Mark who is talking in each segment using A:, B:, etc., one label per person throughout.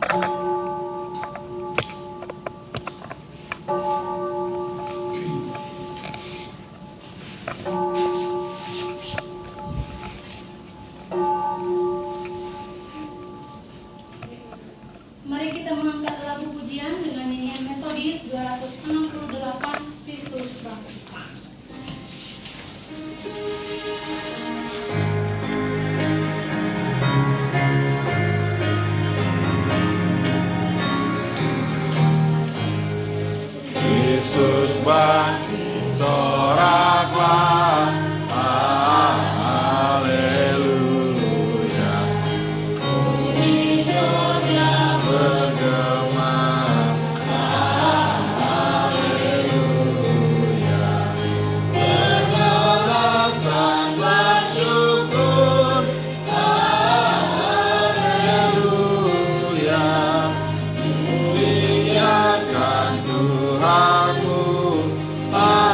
A: Mari kita mengangkat lagu pujian dengan nyanyian Metodis 268 Kristus Bangkit.
B: Kristus bangkit, soraklah, haleluya. Bumi surga bergema, haleluya. Berbalasan bersyukur, haleluya. Muliakan Tuhanmu, haleluya.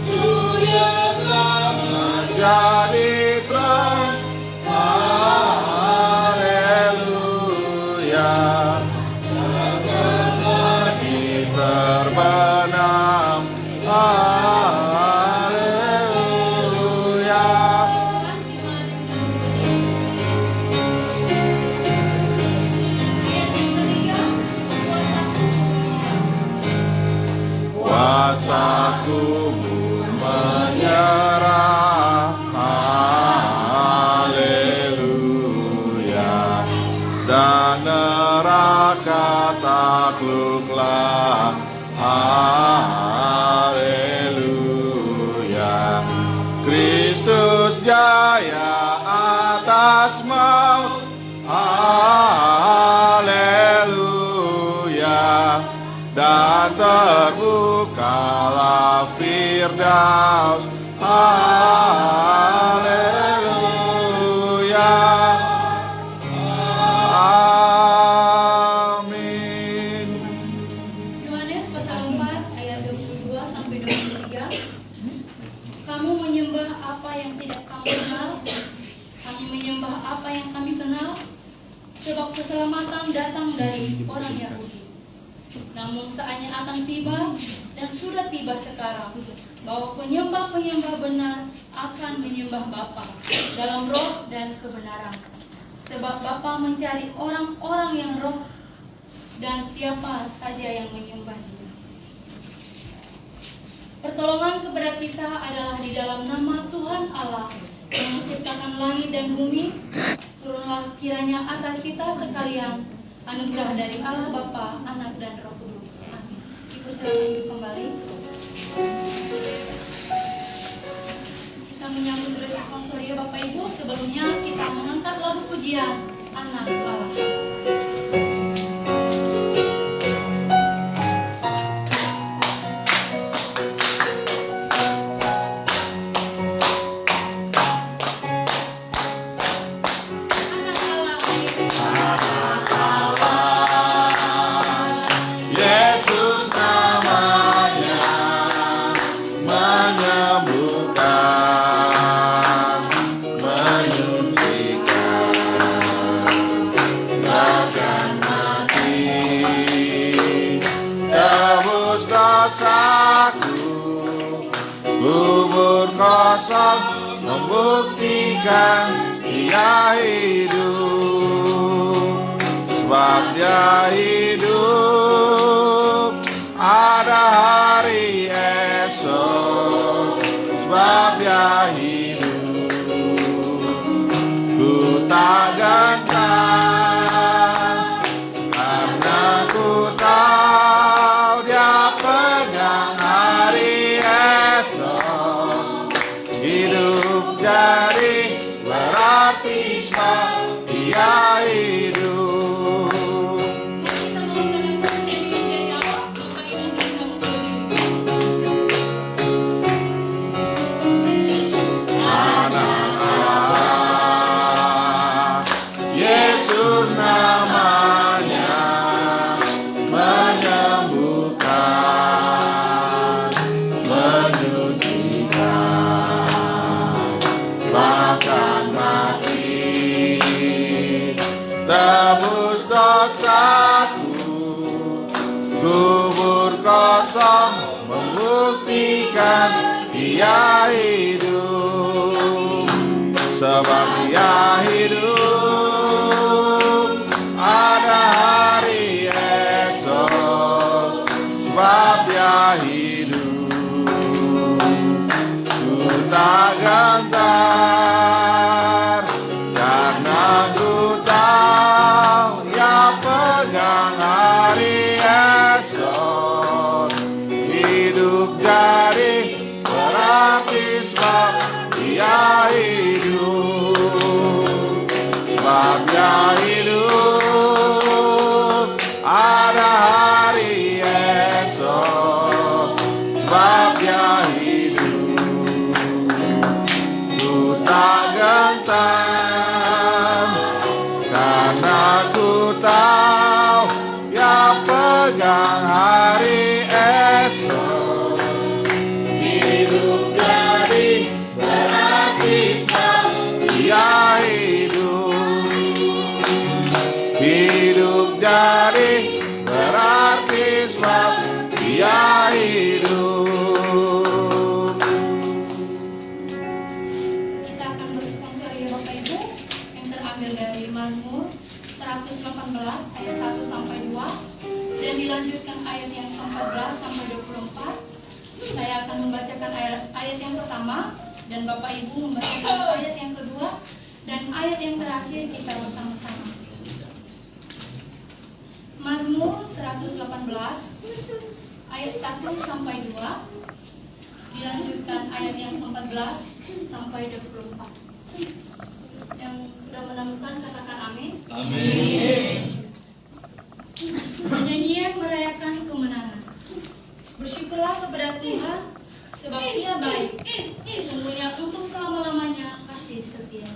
B: Haleluya. Jadi terang, haleluya. Lagi terbenam, haleluya. Kuasaku menyerah, haleluya. Dan neraka takluklah, haleluya. Kristus jaya atas maut, haleluya. Dan terbukalah Firdaus, haleluya. Amin.
A: Yohanes pasal 4 ayat 22 sampai 23. Kamu menyembah apa yang tidak kamu kenal, kami menyembah apa yang kami kenal, sebab keselamatan datang dari orang Yahudi. Namun saatnya akan tiba dan sudah tiba sekarang bahwa penyembah-penyembah benar akan menyembah Bapa dalam roh dan kebenaran. Sebab Bapa mencari orang-orang yang roh, dan siapa saja yang menyembah Dia. Pertolongan kepada kita adalah di dalam nama Tuhan Allah yang menciptakan langit dan bumi. Turunlah kiranya atas kita sekalian anugerah dari Allah Bapa, Anak dan Roh Kudus. Amin. Dipersilakan duduk kembali. Kita menyambut responsori Bapak Ibu. Sebelumnya kita mengangkat lagu pujian Anak Allah.
B: Yesus namanya menyembuhkan, menyucikan, bahkan mati. Tebus dosaku, kubur kosong membuktikan Dia hidup. Sebab Dia hidup, ada hari esok. Sebab Dia hidup, ku tak gentar, karena ku tahu Dia pegang hari esok. Hidup jadi berarti sebab Dia hidup.
A: Kita mengangkat lagu dari awal. Bapak Ibu kita berdiri.
B: katakan Dia hidup, sebab Dia hidup. Ada hari esok, sebab Dia hidup. Ku tak gentar, karena ku tahu Dia pegang hari esok. Hidup jadi berarti sebab Dia hidup, sebab Dia hidup. Ada hari esok, sebab Dia hidup. Ku tak gentar, karena ku tahu Dia pegang hari esok. Hidup jadi berarti sebab Dia hidup. Hidup jadi berarti sebab Dia hidup.
A: Kita akan bersponsor ya Bapak Ibu, yang terambil dari Mazmur 118 ayat 1 sampai 2 dan dilanjutkan ayat yang 14 sampai 24. Saya akan membacakan ayat yang pertama dan Bapak Ibu membacakan ayat yang kedua dan ayat yang terakhir kita bersama-sama. Mazmur 118 ayat 1 sampai 2 dilanjutkan ayat yang 14 sampai 24. Yang sudah menemukan katakan amin.
C: Amin.
A: Nyanyian merayakan kemenangan. Bersyukurlah kepada Tuhan, sebab Ia baik. Sesungguhnya untuk selama-lamanya kasih setia.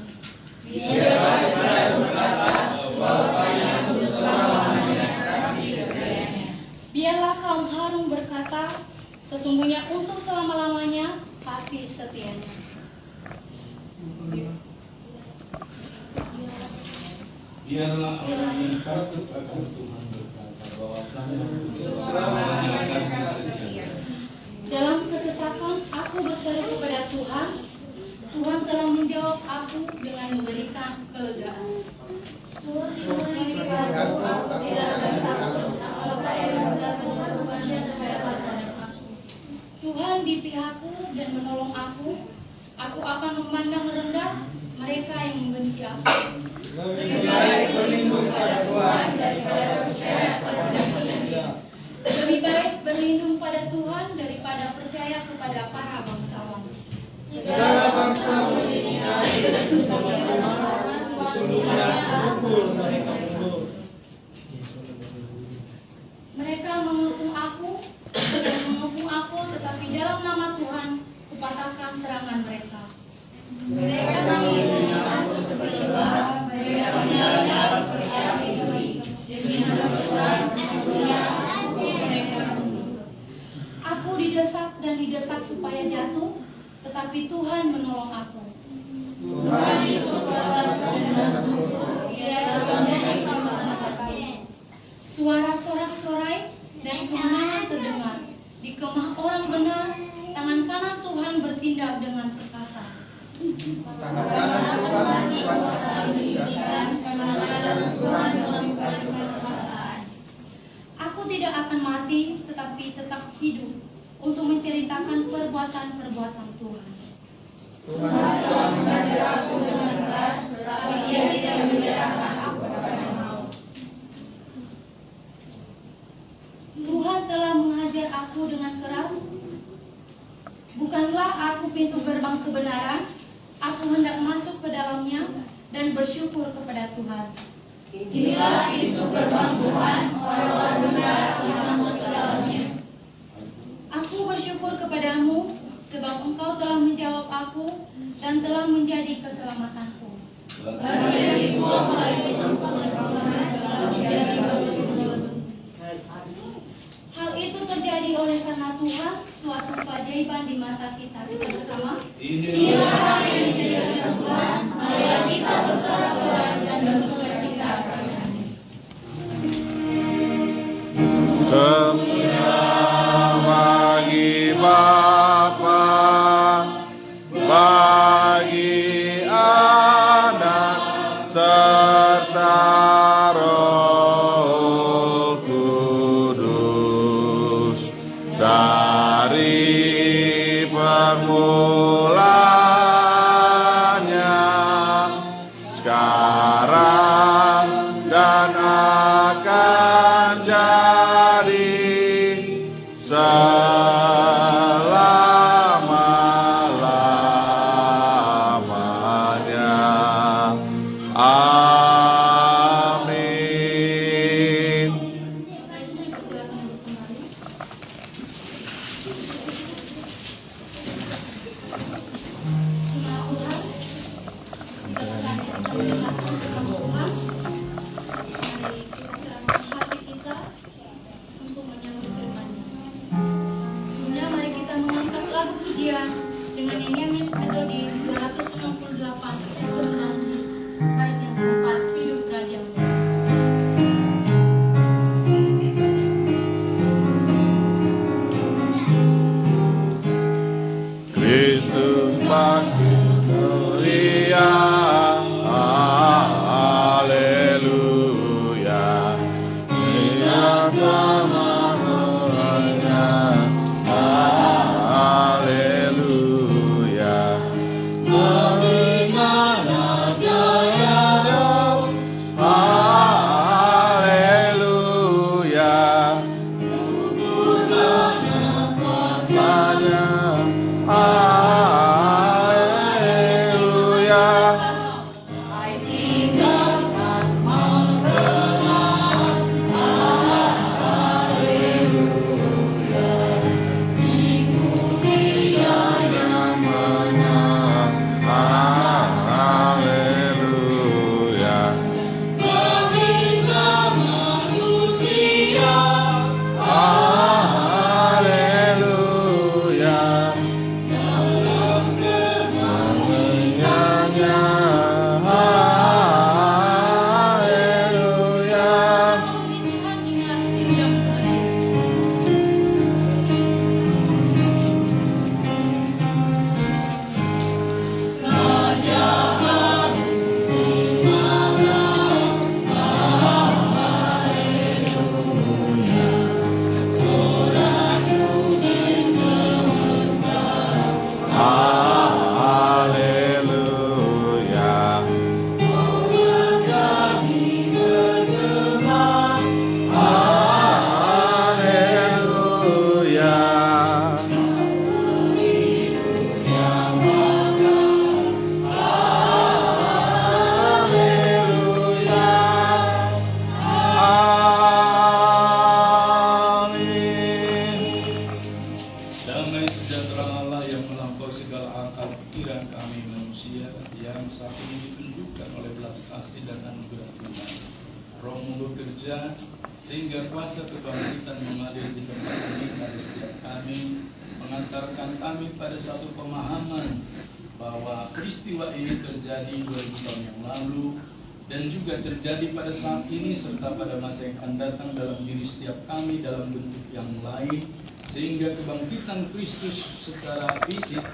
A: Biarlah kaum harum berkata, sesungguhnya untuk selama-lamanya kasih setianya.
C: Biarlah orang yang takut akan Tuhan berkata bahwasanya untuk selamanya kasih setia.
A: Dalam kesesakan aku berseru kepada Tuhan. Tuhan telah menjawab aku dengan memberikan kelegaan. Tuhan di pihakku dan menolong aku. Aku akan memandang rendah mereka yang membenci aku.
C: Lebih baik berlindung pada Tuhan daripada percaya pada manusia.
A: Lebih baik berlindung pada Tuhan daripada percaya kepada para bangsawan.
C: Segala bangsa menghina Tuhan, sesungguhnya pukul mereka mundur.
A: Mereka mengepung aku dan mengepung aku, tetapi dalam nama Tuhan kupatahkan serangan mereka. Mereka menghina aku seperti lebah, mereka menghina seperti api demi nama Tuhan, sesungguhnya pukul mereka mundur. Aku didesak dan didesak supaya jatuh, tetapi Tuhan menolong aku. Tuhan itu kekuatanku dan musuhku, Ia telah menjadi selamat aku. Suara sorak-sorai dan kemenangan terdengar. Di kemah orang benar, tangan kanan Tuhan bertindak dengan perkasa. Tangan kanan Tuhan kuasa meninggikan, tangan kanan Tuhan melakukan kekuasaan. Aku tidak akan mati, tetapi tetap hidup untuk menceritakan perbuatan-perbuatan Tuhan.
C: Tuhan telah mengajar aku dengan keras,
A: tetapi Ia tidak menyerahkan aku kepada maut. Tuhan telah menghajar aku dengan keras. Bukanlah aku pintu gerbang kebenaran. Aku hendak masuk ke dalamnya dan bersyukur kepada Tuhan. Inilah pintu gerbang Tuhan, orang-orang benar yang masuk ke dalamnya. Aku bersyukur kepadamu, sebab Engkau telah menjawab aku dan telah menjadi keselamatanku. Bagi dua melakukan pertolongan telah menjadi kebenaran. Hal itu terjadi oleh karena Tuhan suatu keajaiban di mata kita. Kita bersama. Inilah hari yang dijadikan Tuhan. Marilah kita bersorak-sorai dan bersukacita padanya.
B: Kemuliaan bagi Bapa mulanya, sekarang dan akan jadi selama-lamanya. Amin.
A: Silakan duduk kembali. Nah, Tuhan, kita saat ini Tuhan, mari kita serahkan hati kita untuk menyambut firman-Nya. Kemudian mari kita mengangkat lagu pujian dengan nyanyian metodis 268 bait yang keempat, Hidup Raja-Mu.
B: Kristus makin mulia, haleluya. Dia sama mulanya, haleluya. Mendengar jaya, haleluya. Kuasanya, haleluya. Yang menang, haleluya. Haleluya. Mulianya, haleluya.
A: Puji Tuhan, ingat diundang kembali.
B: Haleluya. Haleluya. Haleluya. Amin.
C: Damai sejahtera Allah yang melampaui segala akal pikiran kami manusia, yang saat ini ditunjukkan oleh belas kasih dan anugerah Tuhan, Roh-Mu bekerja sehingga kuasa kebangkitan mengalir di tempat ini pada setiap kami, mengantarkan kami pada satu pemahaman bahwa peristiwa ini terjadi 2000 tahun yang lalu dan juga terjadi pada saat ini serta pada masa yang akan datang dalam diri setiap kami dalam bentuk yang lain, sehingga kebangkitan Kristus secara fisik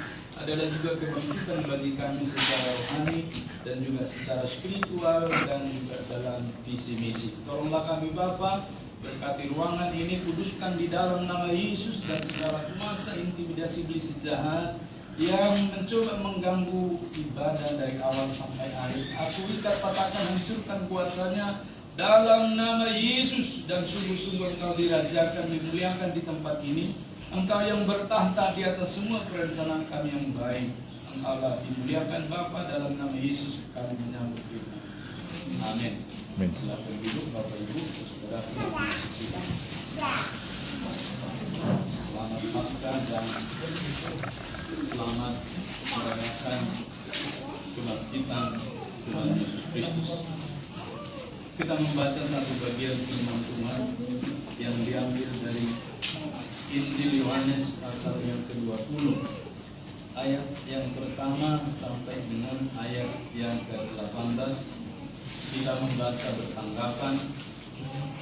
C: adalah juga kebangkitan bagi kami secara rohani dan juga secara spiritual dan juga dalam visi misi. Tolonglah kami Bapa, berkati ruangan ini, kuduskan di dalam nama Yesus dan segala masa intimidasi iblis jahat yang mencoba mengganggu ibadah dari awal sampai akhir. Aku ikat, patahkan, hancurkan kuasanya dalam nama Yesus, dan sungguh-sungguh Engkau dirajakan, dimuliakan di tempat ini. Engkau yang bertahta di atas semua perencanaan kami yang baik. Engkaulah dimuliakan Bapa, dalam nama Yesus kami menyambut firman. Amin.
B: Amin.
C: Silakan duduk Bapak Ibu, saudara. Selamat Paskah dan selamat merayakan kebangkitan Tuhan Yesus Kristus. Kita membaca satu bagian firman Tuhan yang diambil dari Injil Yohanes pasal yang ke-20, ayat yang pertama sampai dengan ayat yang ke-18. Kita membaca bertanggapan.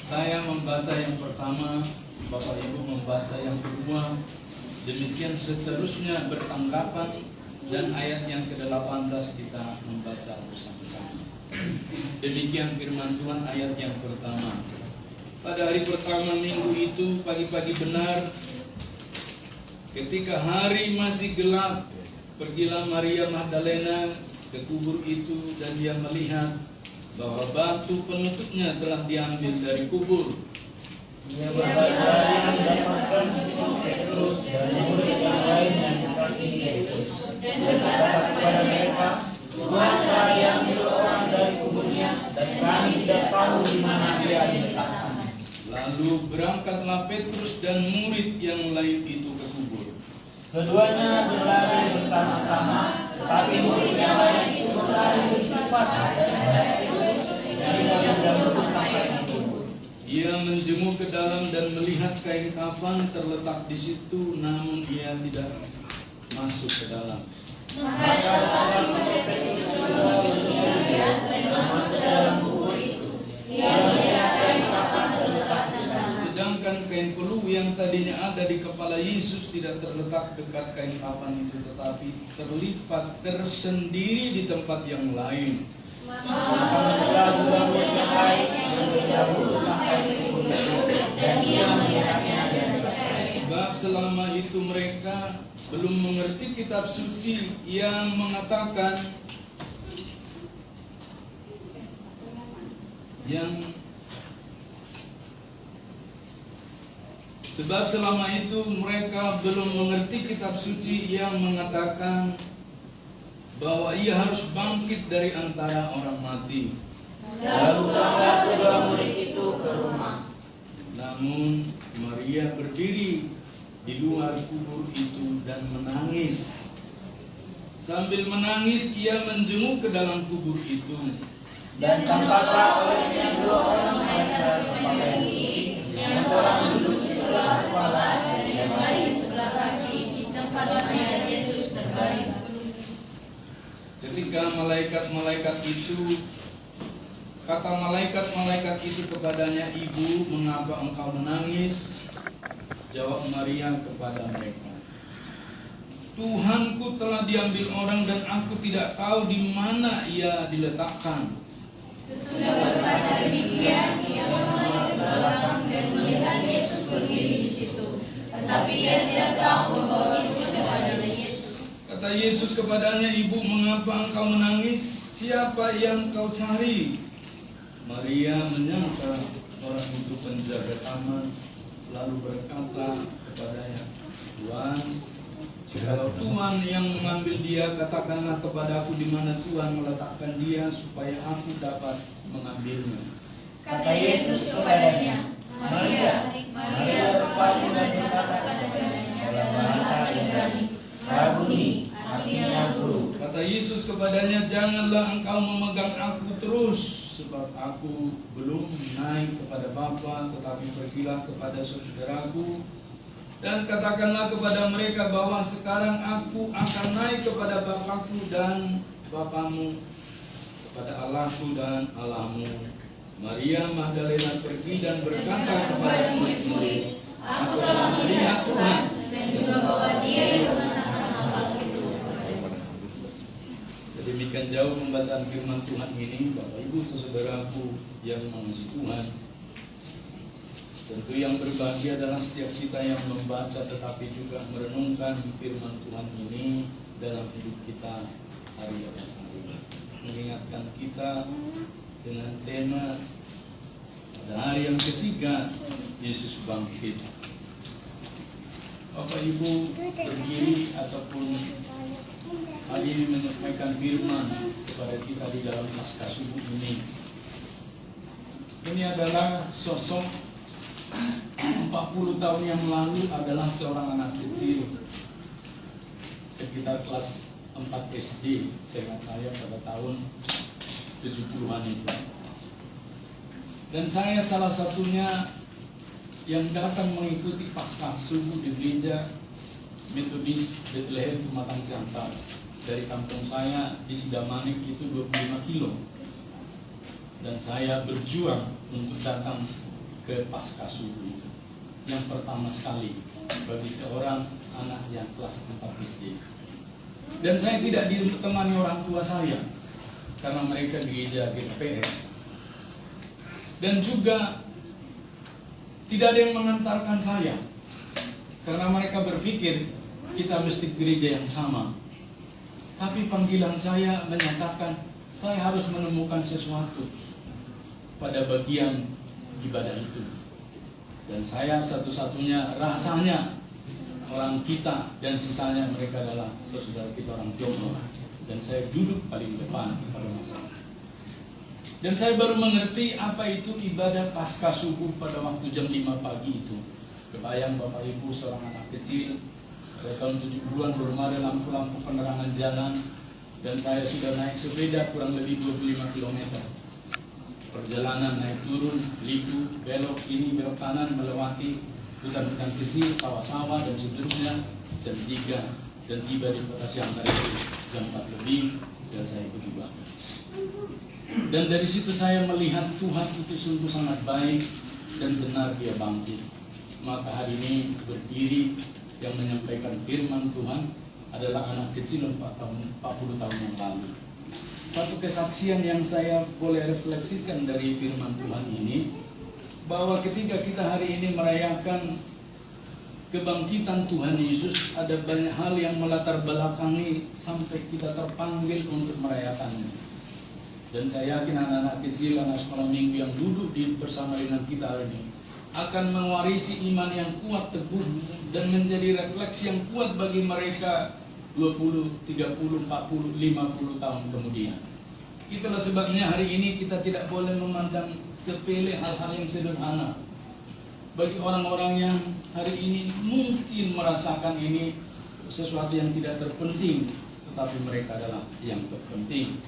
C: Saya membaca yang pertama, Bapak Ibu membaca yang kedua, demikian seterusnya bertanggapan, dan ayat yang ke-18 kita membaca bersama-sama. Demikian firman Tuhan ayat yang pertama. Pada hari pertama minggu itu, pagi-pagi benar, Ketika hari masih gelap, pergilah Maria Magdalena ke kubur itu dan dia melihat bahwa batu penutupnya telah diambil dari kubur.
D: Ia berbaring dan mendapatkan Simon Petrus dan murid yang lain yang dikasihi Yesus, dan berkata kepada mereka, Tuhan telah diambil orang dari kuburnya, dan kami tidak tahu di mana dia diletakkan.
C: Lalu berangkatlah Petrus dan murid yang lain itu ke kubur.
D: Keduanya berlari bersama-sama, tetapi murid yang lain itu berlari lebih cepat daripada Petrus, dan tidak berdahulu sampai di kubur.
C: Ia menjenguk ke dalam dan melihat kain kafan terletak di situ, namun ia tidak masuk ke dalam.
D: Maka datanglah Simon Petrus juga berjalan dan masuk ke dalam kubur itu. Ia melihat kain kafan terletak di sana.
C: Sedangkan kain peluh yang tadinya ada di kepala Yesus tidak terletak dekat kain kafan itu, tetapi terlipat tersendiri di tempat yang lain.
D: Masuklah juga murid yang lain yang lebih dahulu sampai di kubur itu, dan ia melihatnya dan percaya.
C: Sebab selama itu mereka belum mengerti kitab suci yang mengatakan Sebab selama itu mereka belum mengerti kitab suci yang mengatakan bahwa ia harus bangkit dari antara orang mati.
D: Lalu berangkat kedua murid itu ke rumah.
C: Namun Maria berdiri di luar kubur itu dan menangis. Sambil menangis ia menjenguk ke dalam kubur itu.
D: Dan tampaklah olehnya dua orang mereka berpakaian putih, yang seorang duduk di sebelah kepala dan yang lain di sebelah kaki di tempat mayat Yesus terbaring.
C: Ketika kata malaikat-malaikat itu kepadanya, Ibu, mengapa engkau menangis? Jawab Maria kepada mereka, Tuhanku telah diambil orang dan aku tidak tahu di mana ia diletakkan.
A: Sesudah berkata demikian, ia menoleh ke belakang dan melihat Yesus berdiri di situ. Tetapi ia tidak tahu bahwa itu adalah Yesus.
C: Kata Yesus kepadanya, Ibu, mengapa engkau menangis? Siapa yang kau cari? Maria menyangka orang itu penjaga taman, lalu berkata kepadanya, Tuhan, kalau Tuhan yang mengambil dia, katakanlah kepadaku di mana Tuhan meletakkan dia, supaya aku dapat mengambilnya.
A: Kata Yesus kepadanya, Maria. Maria rupanya dan berkata kepadanya dalam bahasa Ibrani, Rabuni, artinya guru.
C: Kata Yesus kepadanya, janganlah engkau memegang aku terus, sebab aku belum naik kepada Bapa, tetapi pergilah kepada saudaraku dan katakanlah kepada mereka bahwa sekarang aku akan naik kepada Bapakku dan Bapamu, kepada Allahku dan Allahmu. Maria Magdalena pergi dan berkata kepada murid-murid, aku telah melihat Tuhan,
A: dan juga bahwa Dia yang mengatakan hal itu.
C: Sedemikian jauh pembacaan firman Tuhan ini, Bapak Ibu saudaraku yang mengasihi Tuhan. Tentu yang berbahagia adalah setiap kita yang membaca tetapi juga merenungkan firman Tuhan ini dalam hidup kita hari ini. Mengingatkan kita dengan tema pada hari yang ketiga, Yesus bangkit. Bapak Ibu berdiri ataupun hari ini menyampaikan firman kepada kita di dalam Paskah subuh ini. Ini adalah sosok 40 tahun yang lalu adalah seorang anak kecil sekitar kelas 4 SD, seingat saya pada tahun 70-an itu. Dan saya salah satunya yang datang mengikuti Paskah subuh di gereja Metodis Bethlehem Pematang Siantar. Dari kampung saya di Sidamanik itu 25 kilo. Dan saya berjuang untuk datang ke Paskah subuh itu, yang pertama sekali bagi seorang anak yang kelas 4 SD. Dan saya tidak ditemani orang tua saya karena mereka di gereja GPS. Dan juga tidak ada yang mengantarkan saya karena mereka berpikir kita mesti gereja yang sama. Tapi panggilan saya menyatakan saya harus menemukan sesuatu pada bagian ibadah itu. Dan saya satu-satunya rasanya orang kita, dan sisanya mereka adalah saudara kita orang Tionghoa. Dan saya duduk paling depan pada masa. Dan saya baru mengerti apa itu ibadah pasca subuh pada waktu jam 5 pagi itu. Kebayang Bapak Ibu seorang anak kecil, pada tahun 70-an belum ada lampu-lampu penerangan jalan, dan saya sudah naik sepeda kurang lebih 25 km. Perjalanan naik turun, liku, belok ini, belok kanan, melewati hutan-hutan kecil, sawah-sawah dan seterusnya. Jam 3 dan tiba di kota Siantar itu jam 4 lebih, dan saya ikut ibadah. Dan dari situ saya melihat Tuhan itu sungguh sangat baik dan benar Dia bangkit. Maka hari ini berdiri yang menyampaikan firman Tuhan adalah anak kecil 40 tahun yang lalu. Satu kesaksian yang saya boleh refleksikan dari firman Tuhan ini, bahwa ketika kita hari ini merayakan kebangkitan Tuhan Yesus, ada banyak hal yang melatar belakangi sampai kita terpanggil untuk merayakannya. Dan saya yakin anak-anak kecil, anak sekolah minggu yang duduk bersama dengan kita hari ini akan mewarisi iman yang kuat, teguh, dan menjadi refleksi yang kuat bagi mereka 20, 30, 40, 50 tahun kemudian. Itulah sebabnya hari ini kita tidak boleh memandang sepele hal-hal yang sederhana. Bagi orang-orang yang hari ini mungkin merasakan ini sesuatu yang tidak terpenting, tetapi mereka adalah yang terpenting.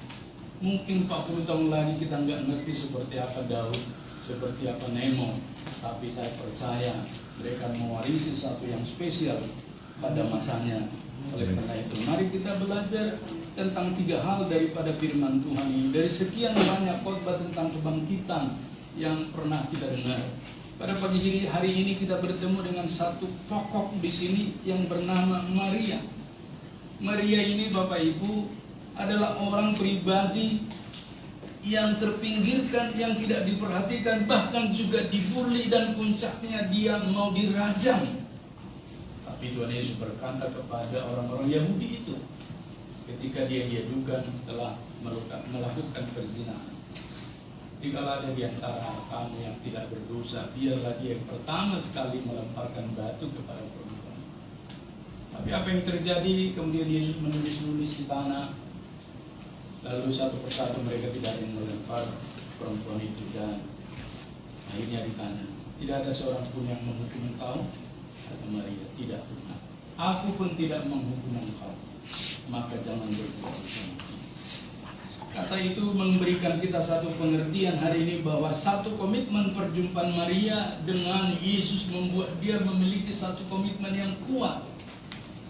C: Mungkin 40 tahun lagi kita nggak ngerti seperti apa Daud, seperti apa Nemo, tapi saya percaya mereka mewarisi sesuatu yang spesial pada masanya. Oleh karena itu, mari kita belajar tentang 3 hal daripada firman Tuhan ini. Dari sekian banyak khotbah tentang kebangkitan yang pernah kita dengar, pada pagi hari ini kita bertemu dengan satu tokoh di sini yang bernama Maria. Maria ini Bapak Ibu adalah orang pribadi yang terpinggirkan, yang tidak diperhatikan, bahkan juga dibully, dan puncaknya dia mau dirajam. Tapi Tuhan Yesus berkata kepada orang-orang Yahudi itu ketika dia diadukan telah melakukan perzinahan, jikalau ada di antara kamu yang tidak berdosa, biarlah dia yang pertama sekali melemparkan batu kepada perempuan. Tapi apa yang terjadi? Kemudian Yesus menulis-nulis di tanah. Lalu satu persatu mereka tidak yang melempar perempuan itu, dan akhirnya ditanya, tidak ada seorang pun yang menghukum engkau? Kata Maria, tidak pernah. Aku pun tidak menghukum engkau, maka jangan berbuat demikian. Kata itu memberikan kita satu pengertian hari ini bahwa satu komitmen perjumpaan Maria dengan Yesus membuat dia memiliki satu komitmen yang kuat,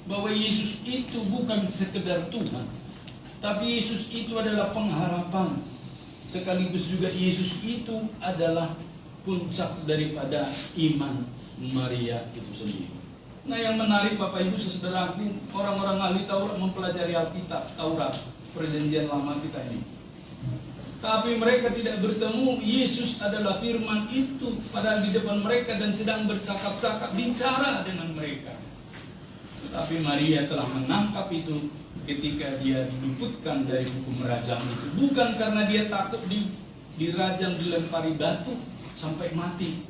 C: bahwa Yesus itu bukan sekedar Tuhan, tapi Yesus itu adalah pengharapan. Sekaligus juga Yesus itu adalah puncak daripada iman Maria itu sendiri. Nah, yang menarik Bapak Ibu saudaraku, orang-orang ahli Taurat mempelajari Alkitab, Taurat, perjanjian lama kita ini. Tapi mereka tidak bertemu Yesus adalah firman itu padahal di depan mereka dan sedang bercakap-cakap, bicara dengan mereka. Tapi Maria telah menangkap itu ketika dia diluputkan dari hukum rajam itu, bukan karena dia takut dirajam, dilempari batu sampai mati,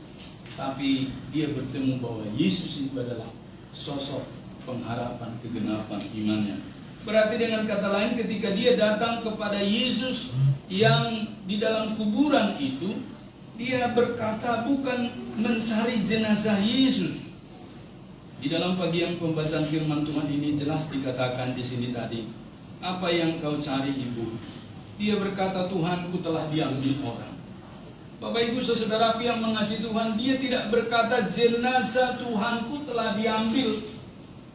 C: tapi dia bertemu bahwa Yesus itu adalah sosok pengharapan kegenapan imannya. Berarti dengan kata lain, ketika dia datang kepada Yesus yang di dalam kuburan itu, dia berkata bukan mencari jenazah Yesus. Di dalam bagian pembacaan firman Tuhan ini jelas dikatakan di sini tadi, apa yang kau cari ibu? Dia berkata, Tuhanku telah diambil orang. Bapak Ibu saudaraku yang mengasihi Tuhan, dia tidak berkata jenazah Tuhanku telah diambil,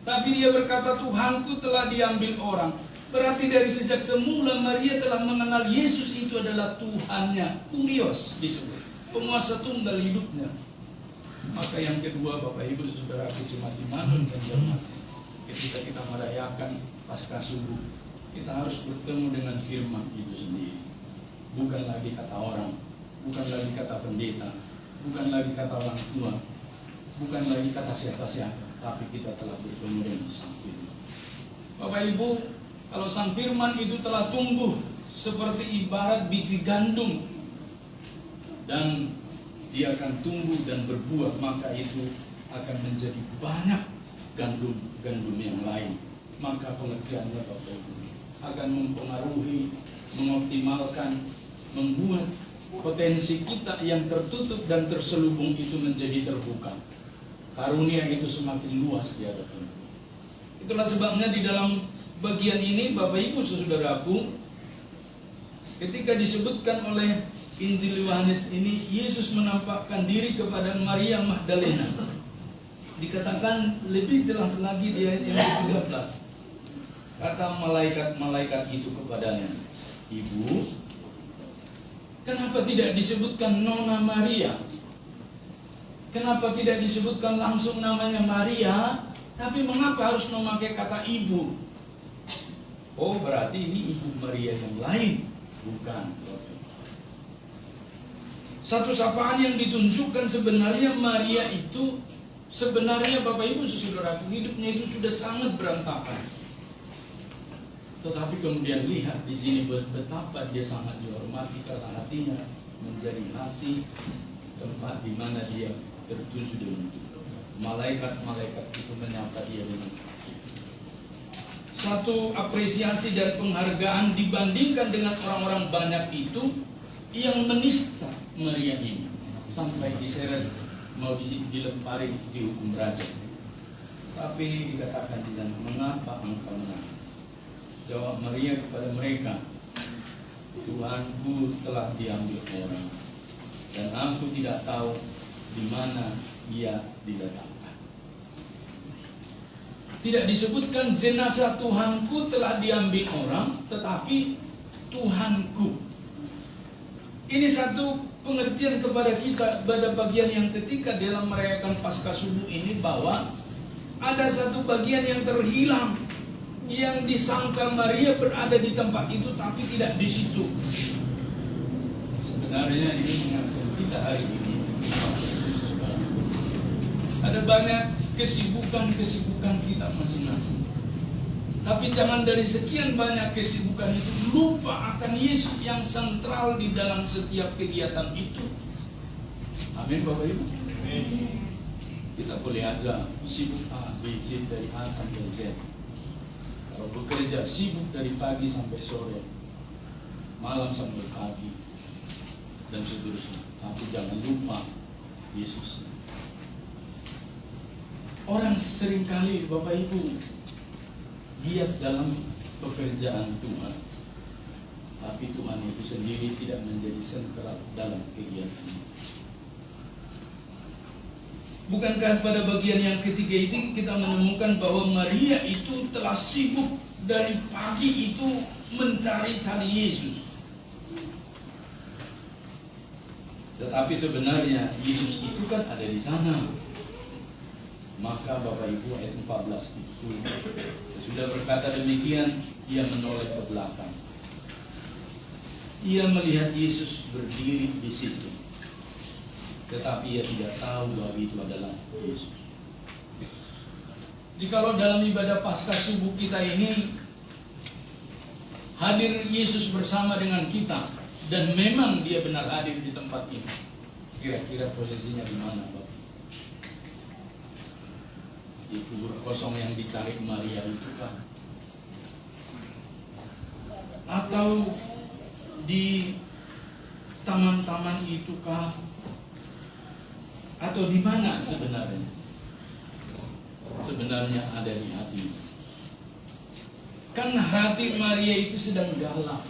C: tapi dia berkata Tuhanku telah diambil orang. Berarti dari sejak semula Maria telah mengenal Yesus itu adalah Tuhannya, Kurios disebut, penguasa tunggal hidupnya. Maka yang kedua Bapak Ibu saudaraku jemaat dimanapun dan masing, ketika kita merayakan Paskah subuh, kita harus bertemu dengan firman itu sendiri. Bukan lagi kata orang, bukan lagi kata pendeta, bukan lagi kata orang tua, bukan lagi kata siapa-siapa, tapi kita telah bertemu dengan Sang Firman. Bapak Ibu, kalau Sang Firman itu telah tumbuh seperti ibarat biji gandum, dan dia akan tumbuh dan berbuah, maka itu akan menjadi banyak gandum yang lain. Maka pengertiannya Bapak Ibu akan mempengaruhi, mengoptimalkan, membuat potensi kita yang tertutup dan terselubung itu menjadi terbuka. Karunia itu semakin luas di hadapan. Itulah sebabnya di dalam bagian ini Bapak Ibu saudaraku, ketika disebutkan oleh Injil Yohanes ini, Yesus menampakkan diri kepada Maria Magdalena. Dikatakan lebih jelas lagi di ayat yang 13. Kata malaikat-malaikat itu kepadanya, "Ibu, kenapa tidak disebutkan Nona Maria? Kenapa tidak disebutkan langsung namanya Maria, tapi mengapa harus memakai kata ibu?" Oh, berarti ini ibu Maria yang lain. Bukan. Satu sapaan yang ditunjukkan sebenarnya Maria itu, sebenarnya Bapak Ibu saudaraku, hidupnya itu sudah sangat berantakan. Tetapi kemudian lihat di sini betapa dia sangat dihormati karena hatinya menjadi hati tempat di mana dia tertuju dengan Tuhan. Malaikat-malaikat itu menyapa dia dengan kasih. Satu apresiasi dan penghargaan dibandingkan dengan orang-orang banyak itu yang menista Maria ini sampai diseret mau dilempari dihukum raja. Tapi dikatakan di sana, "Mengapa engkau menangis?" Jawab Maria kepada mereka, "Tuhanku telah diambil orang, dan aku tidak tahu di mana ia diletakkan." Tidak disebutkan jenazah Tuhanku telah diambil orang, tetapi Tuhanku. Ini satu pengertian kepada kita pada bagian yang ketika dalam merayakan Paskah Subuh ini, bahwa ada satu bagian yang terhilang, yang disangka Maria berada di tempat itu tapi tidak di situ. Sebenarnya ini mengatur kita hari ini. Ada banyak kesibukan kita masing-masing. Tapi jangan dari sekian banyak kesibukan itu lupa akan Yesus yang sentral di dalam setiap kegiatan itu. Amin Bapak Ibu. Amin. Kita boleh aja sibuk A, B, C, dari A sampai Z. Kalau bekerja sibuk dari pagi sampai sore, malam sampai pagi, dan seterusnya. Tapi jangan lupa Yesus. Orang seringkali Bapak Ibu giat dalam pekerjaan Tuhan, tapi Tuhan itu sendiri tidak menjadi sentral dalam kegiatan. Bukankah pada bagian yang ketiga ini kita menemukan bahwa Maria itu telah sibuk dari pagi itu mencari-cari Yesus. Tetapi sebenarnya Yesus itu kan ada di sana. Maka Bapak Ibu ayat 14 itu sudah berkata demikian, ia menoleh ke belakang. Ia melihat Yesus berdiri di situ. Tetapi ia tidak tahu bahwa itu adalah Yesus. Jikalau dalam ibadah Paskah Subuh kita ini hadir Yesus bersama dengan kita, dan memang dia benar hadir di tempat ini, kira-kira posisinya di mana Bapak? Di kubur kosong yang dicari Maria itu kan? Atau di taman-taman itu kah? Atau di mana sebenarnya? Sebenarnya ada di hati. Kan hati Maria itu sedang galau.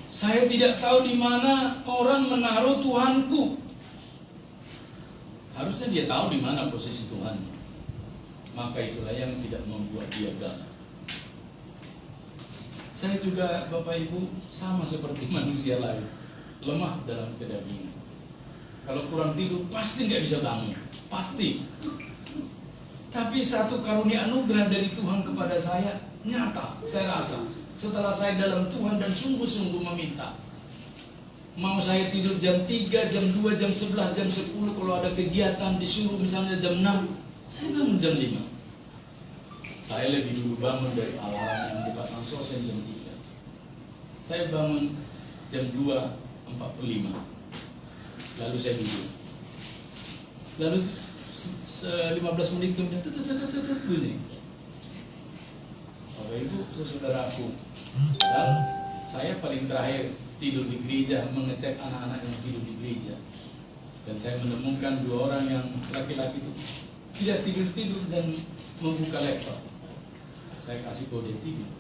C: Saya tidak tahu di mana orang menaruh Tuhanku. Harusnya dia tahu di mana posisi Tuhan. Maka itulah yang tidak membuat dia galau. Saya juga Bapak Ibu sama seperti manusia lain, lemah dalam kedagingan. Kalau kurang tidur pasti nggak bisa bangun, pasti. Tapi satu karunia anugerah dari Tuhan kepada saya nyata, saya rasa setelah saya dalam Tuhan dan sungguh-sungguh meminta, Mau saya tidur jam 3, jam 2, jam 11, jam 10, kalau ada kegiatan disuruh misalnya jam 6, saya bangun jam 5. Saya lebih dulu bangun dari alarm yang dipasang sosen jam 3. Saya bangun jam 2.45. Lalu saya duduk. Lalu 15 menit kemudian bunyi. Bapak Ibu, saudaraku, dan saya paling terakhir tidur di gereja, mengecek anak-anak yang tidur di gereja. Dan saya menemukan 2 orang yang laki-laki itu tidak tidur-tidur dan membuka laptop. Saya kasih kode tidur.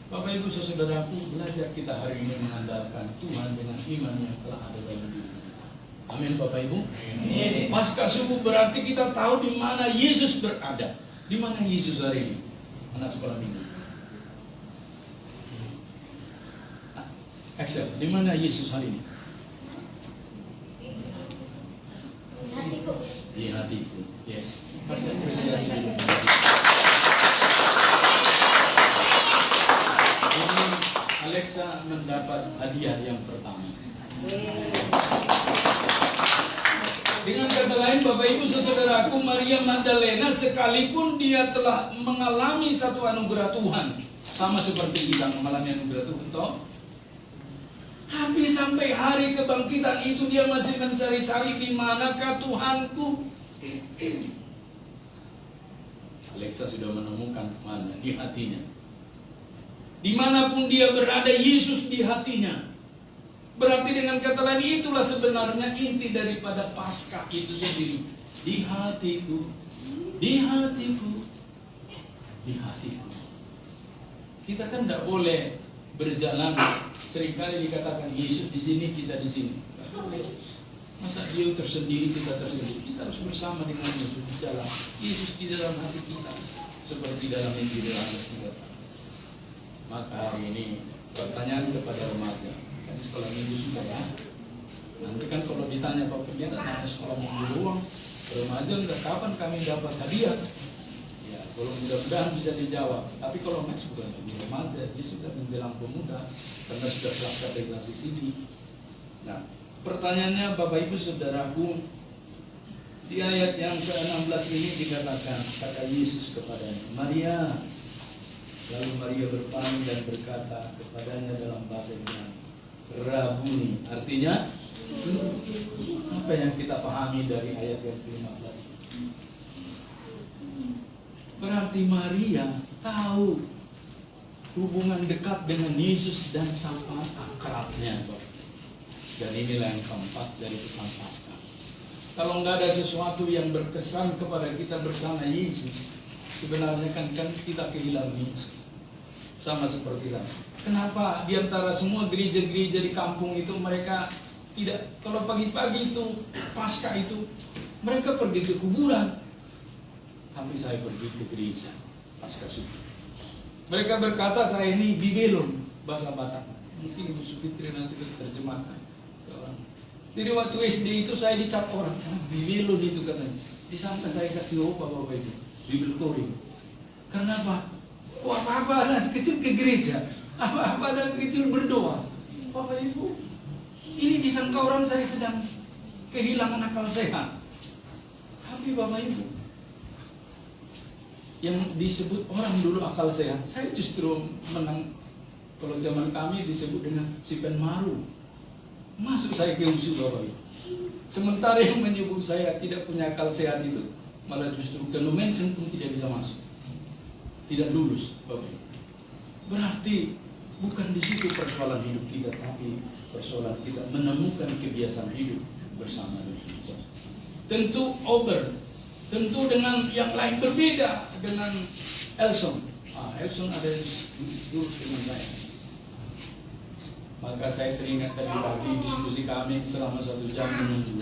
C: Bapak Ibu saudaraku, belajar kita hari ini mengandalkan Tuhan dengan iman yang telah ada dalam diri kita. Amin Bapak Ibu. Amin. Pasca subuh berarti kita tahu di mana Yesus berada. Di mana Yesus hari ini? Anak sekolah minggu. Action. Di mana Yesus hari ini? Di hatiku. Yes. Kasih apresiasi dulu. Ini Alexa mendapat hadiah yang pertama. Dengan kata lain, Bapak Ibu saudaraku, Maria Magdalena sekalipun dia telah mengalami satu anugerah Tuhan, sama seperti kita mengalami anugerah Tuhan, toh? Tapi sampai hari kebangkitan itu dia masih mencari-cari di manakah Tuhanku. Alexa sudah menemukan mana di hatinya. Dimanapun dia berada, Yesus di hatinya. Berarti dengan kata lain itulah sebenarnya inti daripada Paskah itu sendiri. Di hatiku, di hatiku, di hatiku. Kita kan tidak boleh berjalan. Seringkali dikatakan Yesus di sini, kita di sini. Masa dia tersendiri, kita tersendiri. Kita harus bersama dengan Yesus di dalam. Yesus di dalam hati kita, seperti dalam Injil Yohanes 3. Maka hari ini pertanyaan kepada remaja. Kan sekolah minggu sudah ya. Nanti kan kalau ditanya Pak Pendeta tanya sekolah minggu doang, remaja enggak kapan kami dapat hadiah? Ya, kalau mudah-mudahan bisa dijawab. Tapi kalau next bukan lagi remaja, dia sudah menjelang pemuda karena sudah kelas kategorisasi sini. Nah, pertanyaannya Bapak Ibu saudaraku, di ayat yang ke-16 ini dikatakan, kata Yesus kepadanya, Maria. Lalu Maria berpaling dan berkata kepadanya dalam bahasa Yunani, Rabuni, artinya apa yang kita pahami dari ayat yang ke-15? Berarti Maria tahu hubungan dekat dengan Yesus dan sapaan akrabnya. Dan inilah yang keempat dari pesan Paskah. Kalau nggak ada sesuatu yang berkesan kepada kita bersama Yesus, sebenarnya kan kita kehilangan Yesus. Sama seperti saya. Kenapa di antara semua gereja-gereja di kampung itu mereka tidak, kalau pagi-pagi itu Paskah itu mereka pergi ke kuburan, tapi saya pergi ke gereja Paskah subuh. Mereka berkata saya ini bibelon bahasa Batak. Mungkin Ibu Sukitri nanti terjemahkan. Jadi waktu SD itu saya dicap orang bibelon itu katanya. Disangka saya saksi Bapak itu bibel koring. Karena apa? Apa-apa anak kecil ke gereja, apa-apa anak kecil berdoa. Bapak Ibu, ini disangka orang saya sedang kehilangan akal sehat. Tapi Bapak Ibu, yang disebut orang dulu akal sehat, saya justru menang. Kalau zaman kami disebut dengan si penmaru. Masuk saya ke usul Bapak Ibu. Sementara yang menyebut saya tidak punya akal sehat itu, malah justru ke Numensen pun tidak bisa masuk. Tidak lulus, Bapak Ibu. Berarti bukan di situ persoalan hidup kita, tapi persoalan kita menemukan kebiasaan hidup bersama dengan Yesus. Tentu tentu dengan yang lain berbeda dengan Elson. Elson ada duduk dengan saya. Maka saya teringat tadi pagi diskusi kami selama 1 jam menunggu.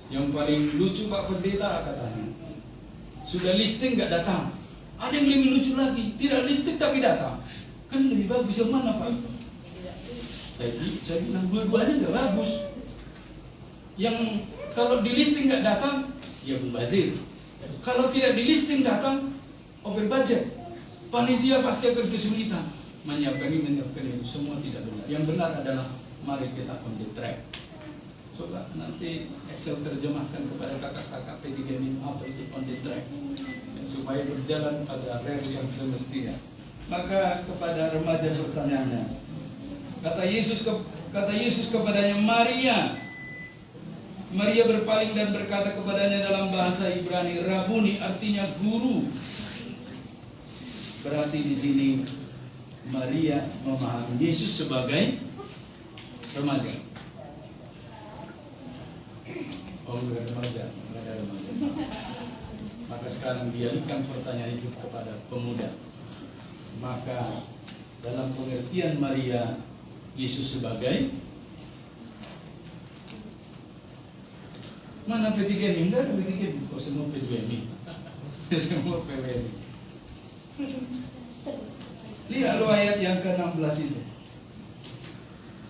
C: Yang paling lucu Pak Pendeta katanya, sudah listing nggak datang. Ada yang lebih lucu lagi, tidak listing tapi datang. Kan lebih bagus yang mana Pak? Saya bilang dua-duanya nggak bagus. Yang kalau di listing nggak datang, ya mubazir. Kalau tidak di listing datang, over budget. Panitia pasti akan kesulitan. menyiapkan ini semua tidak benar. Yang benar adalah mari kita on the track. Coba nanti Excel terjemahkan kepada kakak-kakak P3 ini apa itu on the track, ya, supaya berjalan pada rel yang semestinya. Maka kepada remaja pertanyaannya, kata Yesus kepadanya, Maria berpaling dan berkata kepadanya dalam bahasa Ibrani, Rabuni, artinya guru. Berarti di sini Maria memahami Yesus sebagai remaja. Oh, enggak remaja. Maka sekarang dialihkan pertanyaan itu kepada pemuda. Maka dalam pengertian Maria, Yesus sebagai mana P3 ini? Enggak ada P3 ini. Kok semua P2 ini? Semua PW ini. Lihat lo ayat yang ke-16 itu.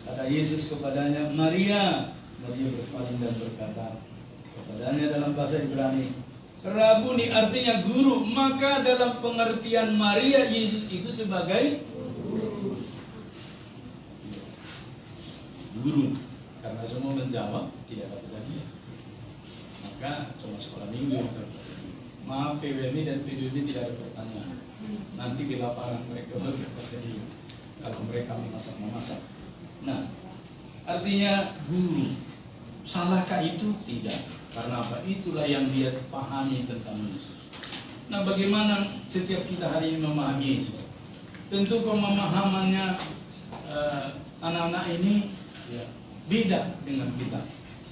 C: Kata Yesus kepadanya, Maria. Maria berpaling dan berkata kepadanya dalam bahasa Ibrani, Rabuni, artinya guru. Maka dalam pengertian Maria, Yesus itu sebagai guru. Karena semua menjawab tidak dapat lagi. Maka cuma sekolah minggu. Maaf, PWMI dan PDMI tidak ada pertanyaan. Nanti di lapangan mereka berkata kalau mereka memasak. Nah, artinya guru. Salahkah itu? Tidak. Karena apa? Itulah yang dia pahami tentang Yesus. Nah, bagaimana setiap kita hari ini memahami Yesus? Tentu pemahamannya anak-anak ini ya, beda dengan kita.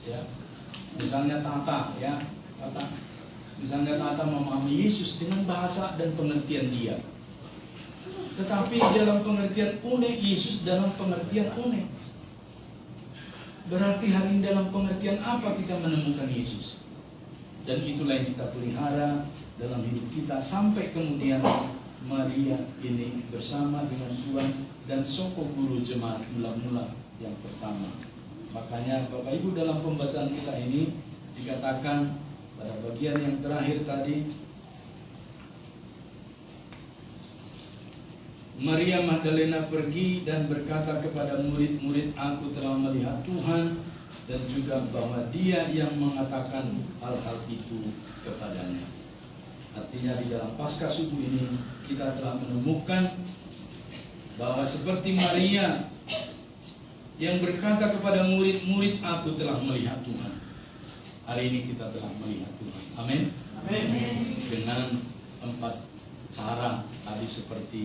C: Ya. Misalnya Tata, Tata memahami Yesus dengan bahasa dan pengertian dia. Tetapi dalam pengertian unik, Yesus dalam pengertian unik. Berarti hari ini dalam pengertian apa kita menemukan Yesus? Dan itulah yang kita pelihara dalam hidup kita sampai kemudian Maria ini bersama dengan Tuhan dan soko guru jemaat mula-mula yang pertama. Makanya Bapak Ibu dalam pembacaan kita ini dikatakan pada bagian yang terakhir tadi, Maria Magdalena pergi dan berkata kepada murid-murid, aku telah melihat Tuhan, dan juga bahwa dia yang mengatakan hal-hal itu kepadanya. Artinya di dalam Paskah subuh ini kita telah menemukan bahwa seperti Maria yang berkata kepada murid-murid, aku telah melihat Tuhan. Hari ini kita telah melihat Tuhan. Amin. Amin. Dengan 4 cara tadi seperti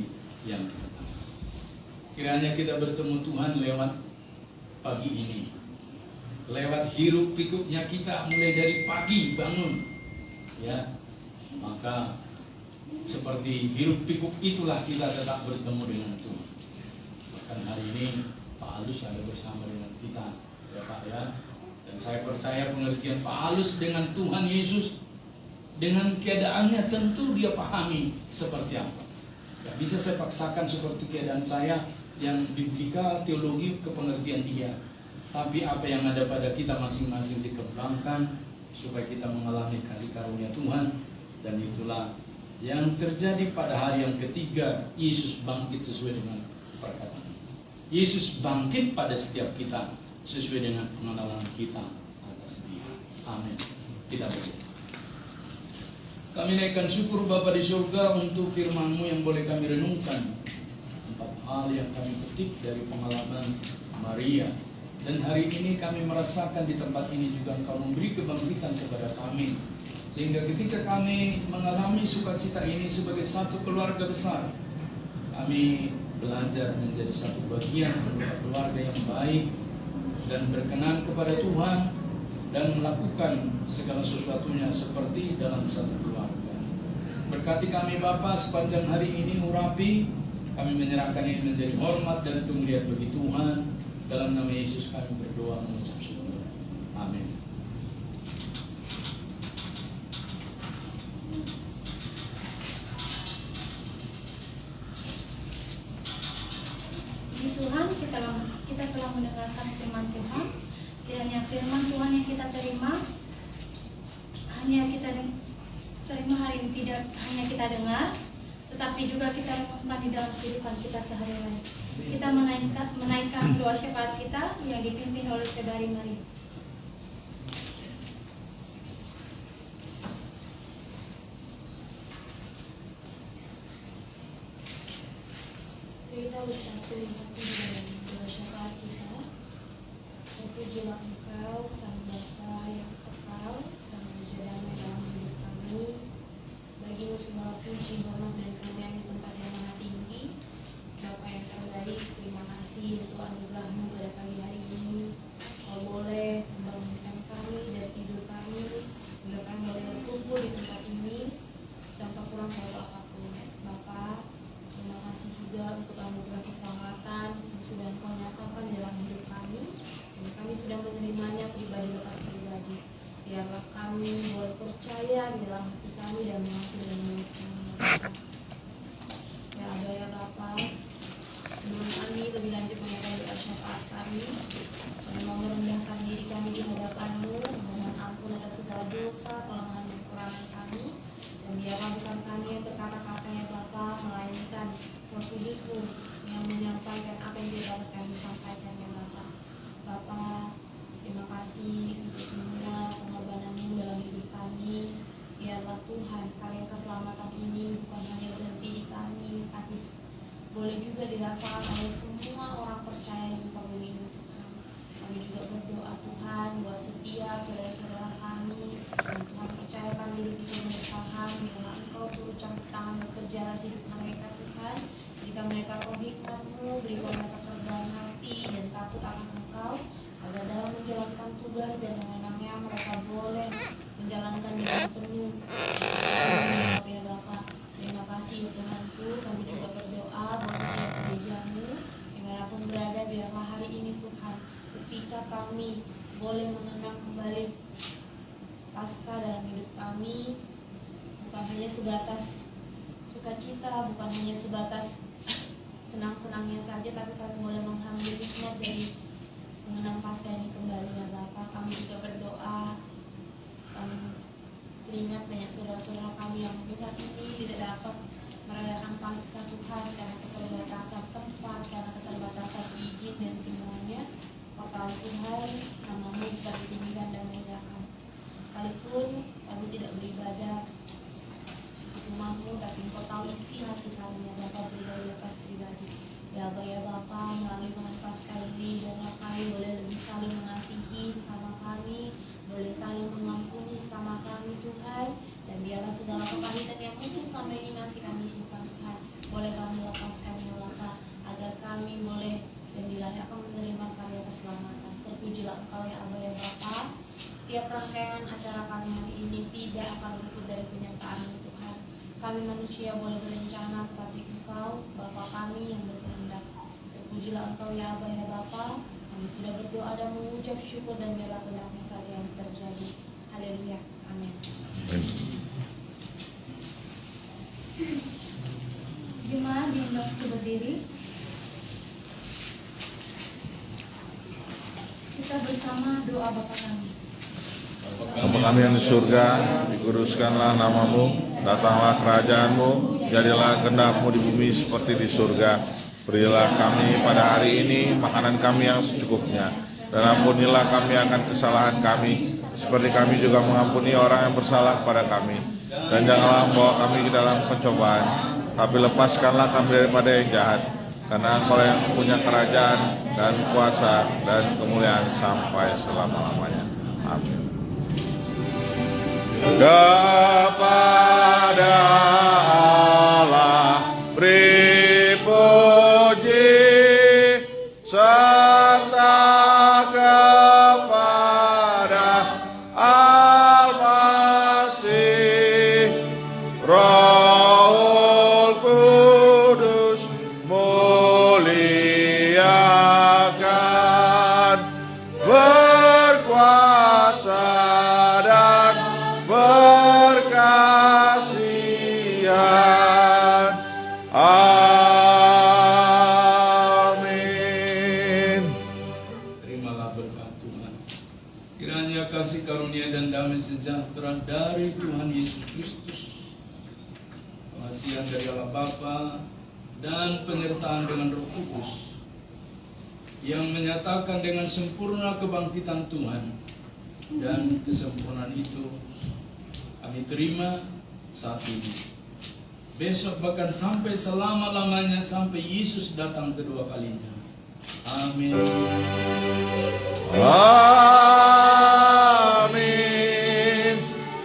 C: yang dikatakan. Kiranya kita bertemu Tuhan lewat pagi ini, lewat hiruk pikuknya kita mulai dari pagi bangun, ya. Maka seperti hiruk pikuk itulah kita tetap bertemu dengan Tuhan. Bahkan hari ini Pak Alus ada bersama dengan kita, ya Pak ya. Dan saya percaya pengertian Pak Alus dengan Tuhan Yesus, dengan keadaannya tentu dia pahami seperti apa. Tidak bisa saya paksakan seperti keadaan saya yang biblikal teologi ke pengertian dia. Tapi apa yang ada pada kita masing-masing dikembangkan supaya kita mengalami kasih karunia Tuhan. Dan itulah yang terjadi pada hari yang ketiga. Yesus bangkit sesuai dengan perkataan. Yesus bangkit pada setiap kita sesuai dengan pengenalan kita atas dia. Amin. Kita berdoa. Kami naikkan syukur Bapa di surga untuk firman-Mu yang boleh kami renungkan. 4 hal yang kami petik dari pengalaman Maria. Dan hari ini kami merasakan di tempat ini juga Engkau memberi kebangkitan kepada kami. Sehingga ketika kami mengalami sukacita ini sebagai satu keluarga besar, kami belajar menjadi satu bagian keluarga yang baik dan berkenan kepada Tuhan, dan melakukan segala sesuatunya seperti dalam satu keluarga. Berkati kami Bapa sepanjang hari ini, urapi, kami menyerahkan ini menjadi hormat dan kemuliaan bagi Tuhan. Dalam nama Yesus kami berdoa mengucap syukur. Amin.
A: Puji Tuhan, kita telah mendengarkan firman Tuhan. Kiranya firman Tuhan yang kita terima hanya kita terima hari ini tidak hanya kita dengar, tetapi juga kita renungkan di dalam kehidupan kita sehari-hari. Kita menaikkan doa syafaat kita yang dipimpin oleh Saudari Mari. Kita bersatu hati dalam doa syafaat kita. Terpujilah Engkau, Sang Bapa yang kekal, dan damai dalam hidup kami. Bagimu segala puji, hormat, dan kemuliaan di tempat yang maha tinggi. Bapa yang terbaik, terima kasih untuk anugerah-Mu pada pagi hari ini. Kau boleh membangunkan kami dari tidur kami, hingga kami boleh berkumpul di tempat ini tanpa kurang satu apapun. Bapa, terima kasih juga untuk anugerah keselamatan yang sudah Engkau nyatakan dalam hidup kami, dan kami sudah menerimanya pribadi lepas pribadi. Biarlah kami boleh percaya di dalam hati kami dan mengaku dan menurut kami. Ya Aba ya Bapa, sebelum kami lebih lanjut menyatakan doa syafaat kami, kami mau merendahkan diri kami di hadapan-Mu, memohon ampun atas segala dosa, kelemahan dan kekurangan kami, dan biarlah bukan kami yang berkata-kata ya Bapa, melainkan Roh Kudus-Mu yang menyampaikan apa yang tidak dapat kami sampaikan ya Bapa. Bapa, terima kasih untuk semua pengorbanan-Mu dalam hidup kami. Biarlah Tuhan, karya keselamatan ini bukan hanya berhenti di kami, tapi boleh juga dirasakan oleh semua orang percaya yang perlu ini Tuhan. Kami juga berdoa Tuhan buat setiap saudara-saudara kami, dan Tuhan percayakan hidup itu bertahan. Biarlah Engkau turut campur tangan bekerja hidup mereka Tuhan. Jika mereka hikmat-Mu, berikan mereka kerendahan hati dan takut akan Engkau, agar dalam menjalankan tugas dan wewenangnya mereka boleh menjalankan dengan penuh. Ya Bapa, terima kasih Tuhanku. Kami juga berdoa buat setiap gereja-Mu dimanapun berada. Biarlah hari ini Tuhan, ketika kami boleh mengenang kembali Paskah dalam hidup kami, bukan hanya sebatas sukacita, bukan hanya sebatas senang-senangnya saja, tapi kami boleh mengambil hikmat dari mengenang Paskah ini kembali ya Bapa. Kami juga berdoa, kami teringat banyak saudara-saudara kami yang mungkin saat ini tidak dapat merayakan Paskah Tuhan karena keterbatasan tempat, karena keterbatasan izin dan semuanya. Bapak Tuhan, nama-Mu kita ditinggikan dan memuliakan. Sekalipun kami tidak beribadah di rumah-Mu, tapi Engkau tahu isi hati kami ya Bapak, pribadi lepas pribadi. Ya Bapa ya Bapa, melalui pengen Paskah ini, biarlah kami boleh lebih saling mengasihi sesama kami, boleh saling mengampuni sesama kami Tuhan, dan biarlah segala kepahitan yang mungkin selama ini masih kami simpan Tuhan, boleh kami lepaskan ya Bapa, agar kami boleh dan dilayakkan menerima karya keselamatan. Terpujilah Engkau ya Aba ya Bapa. Setiap rangkaian acara kami hari ini tidak akan luput dari penyertaan-Mu Tuhan. Kami manusia boleh berencana, tetapi Engkau Bapa kami yang berkehendak. Terpujilah Engkau ya Aba ya Bapa. Kami sudah berdoa dan mengucap syukur, dan biarlah kehendak-Mu saja yang terjadi. Haleluya. Amin. Jemaat diundang untuk berdiri. Kita bersama doa Bapa kami.
B: Bapa kami yang di surga, dikuduskanlah nama-Mu, datanglah kerajaan-Mu, jadilah kehendak-Mu di bumi seperti di surga. Berilah kami pada hari ini makanan kami yang secukupnya, dan ampunilah kami akan kesalahan kami, seperti kami juga mengampuni orang yang bersalah pada kami. Dan janganlah membawa kami ke dalam pencobaan, tapi lepaskanlah kami daripada yang jahat. Karena Engkau yang punya kerajaan dan kuasa dan kemuliaan sampai selama-lamanya. Amin. Kepada Allah beri puji, serta kepada Al-Masih, Rohul Kudus muliakan, berkuasa dan berkasihan. Amin.
C: Terimalah berkat Tuhan. Kiranya kasih karunia dan damai sejahtera dari Tuhan Yesus Kristus, yang dari Allah Bapa dan penyertaan dengan Roh Kudus yang menyatakan dengan sempurna kebangkitan Tuhan, dan kesempurnaan itu kami terima saat ini, besok bahkan sampai selama-lamanya, sampai Yesus datang kedua kalinya. Amin.
B: Amin.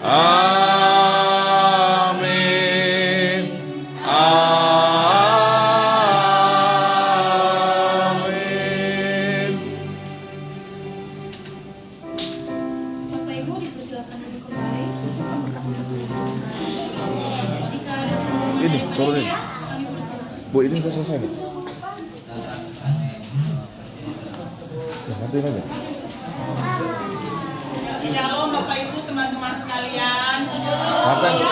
B: Amin. Amin.
A: Bapak Ibu dipersilakan duduk kembali. Jika ada pertanyaan
B: Ini,
A: yang
B: turunin.
A: lainnya, kami persilakan.
B: Bu, ini sudah selesai nih. Ya, matiin aja.
E: Shalom Bapak Ibu, teman-teman sekalian.
B: Matiin.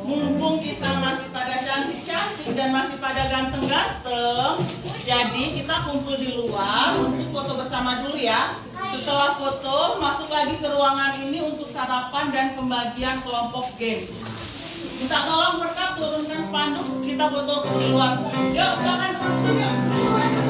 E: Mumpung kita masih pada cantik-cantik dan masih pada ganteng-ganteng, jadi kita kumpul di luar untuk foto bersama dulu ya. Setelah foto, masuk lagi ke ruangan ini untuk sarapan dan pembagian kelompok games. Minta tolong berkat turunkan spanduk, kita foto di luar. Yuk, silakan teman-teman. Yuk.